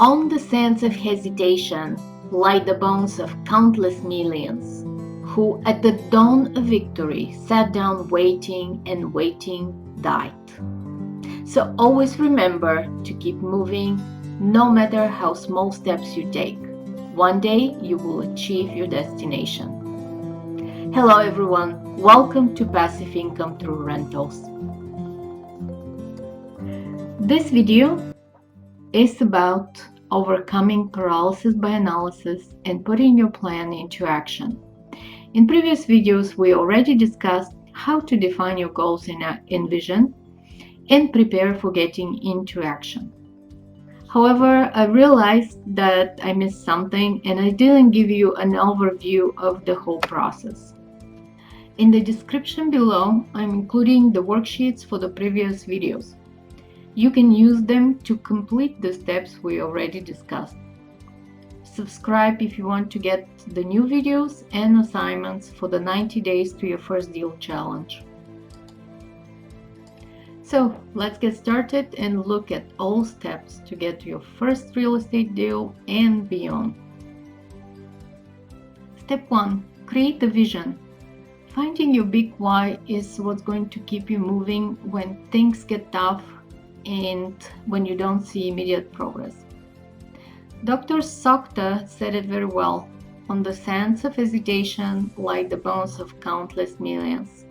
On the sands of hesitation lie the bones of countless millions, who at the dawn of victory sat down waiting and waiting died. So always remember to keep moving, no matter how small steps you take. One day you will achieve your destination. Hello everyone, welcome to Passive Income Through Rentals. This video is about overcoming paralysis by analysis and putting your plan into action. In previous videos, we already discussed how to define your goals in vision and prepare for getting into action. However, I realized that I missed something and I didn't give you an overview of the whole process. In the description below, I'm including the worksheets for the previous videos. You can use them to complete the steps we already discussed. Subscribe if you want to get the new videos and assignments for the 90 days to your first deal challenge. So let's get started and look at all steps to get to your first real estate deal and beyond. Step 1. Create a vision. Finding your big why is what's going to keep you moving when things get tough and when you don't see immediate progress. Dr. Sokta said it very well. On the sands of hesitation lie the bones of countless millions.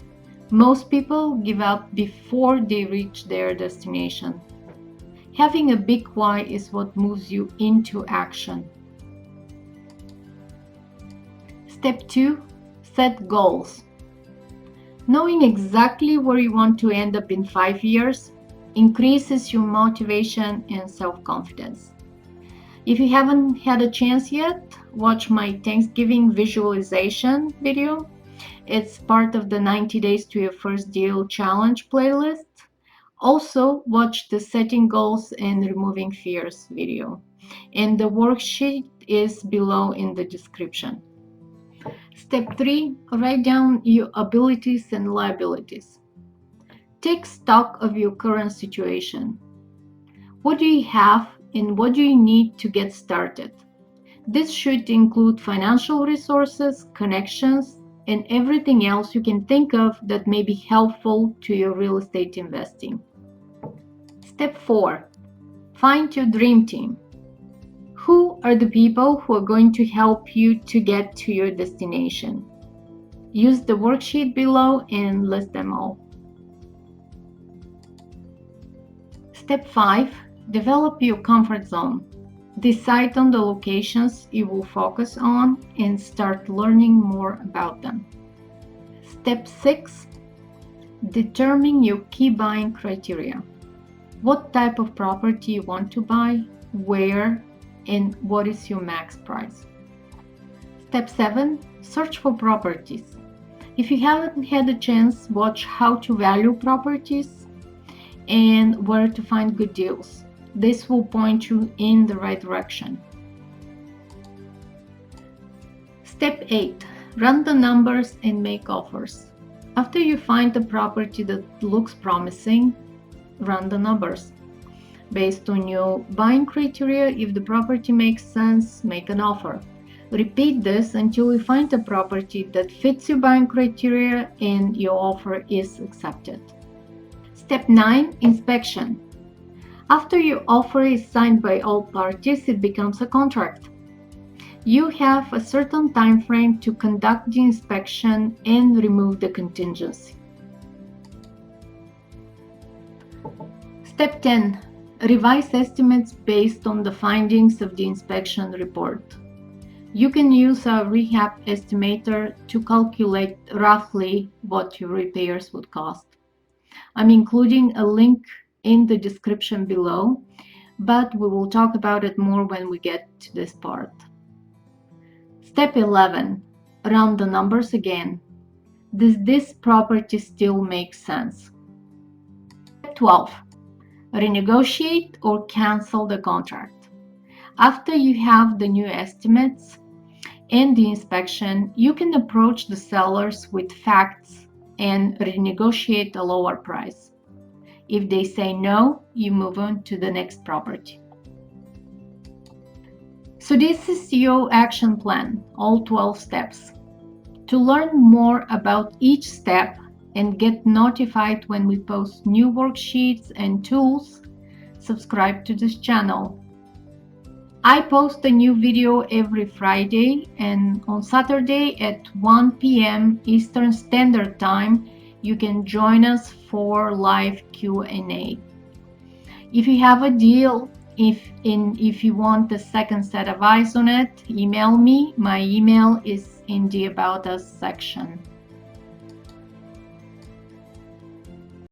Most people give up before they reach their destination. Having a big why is what moves you into action. Step 2. Set goals. Knowing exactly where you want to end up in 5 years increases your motivation and self-confidence. If you haven't had a chance yet, watch my Thanksgiving visualization video. It's part of the 90 Days to Your First Deal Challenge playlist. Also, watch the Setting Goals and Removing Fears video. And the worksheet is below in the description. Step 3. Write down your abilities and liabilities. Take stock of your current situation. What do you have and what do you need to get started? This should include financial resources, connections, and everything else you can think of that may be helpful to your real estate investing. Step 4. Find your dream team. Who are the people who are going to help you to get to your destination? Use the worksheet below and list them all. Step 5. Develop your comfort zone. Decide on the locations you will focus on and start learning more about them. Step 6. Determine your key buying criteria. What type of property you want to buy, where, and what is your max price. Step 7. Search for properties. If you haven't had a chance, watch how to value properties and where to find good deals. This will point you in the right direction. Step 8. Run the numbers and make offers. After you find a property that looks promising, run the numbers. Based on your buying criteria, if the property makes sense, make an offer. Repeat this until you find a property that fits your buying criteria and your offer is accepted. Step 9. Inspection. After your offer is signed by all parties, it becomes a contract. You have a certain time frame to conduct the inspection and remove the contingency. Step 10. Revise estimates based on the findings of the inspection report. You can use a rehab estimator to calculate roughly what your repairs would cost. I'm including a link in the description below, but we will talk about it more when we get to this part. Step 11. Run the numbers again. Does this property still make sense? Step 12. Renegotiate or cancel the contract. After you have the new estimates and the inspection, you can approach the sellers with facts and renegotiate a lower price. If they say no, you move on to the next property. So this is your action plan, all 12 steps. To learn more about each step and get notified when we post new worksheets and tools, subscribe to this channel. I post a new video every Friday, and on Saturday at 1 p.m. Eastern Standard Time, you can join us for live Q&A. If you have a deal, if you want the second set of eyes on it, email me. My email is in the About Us section.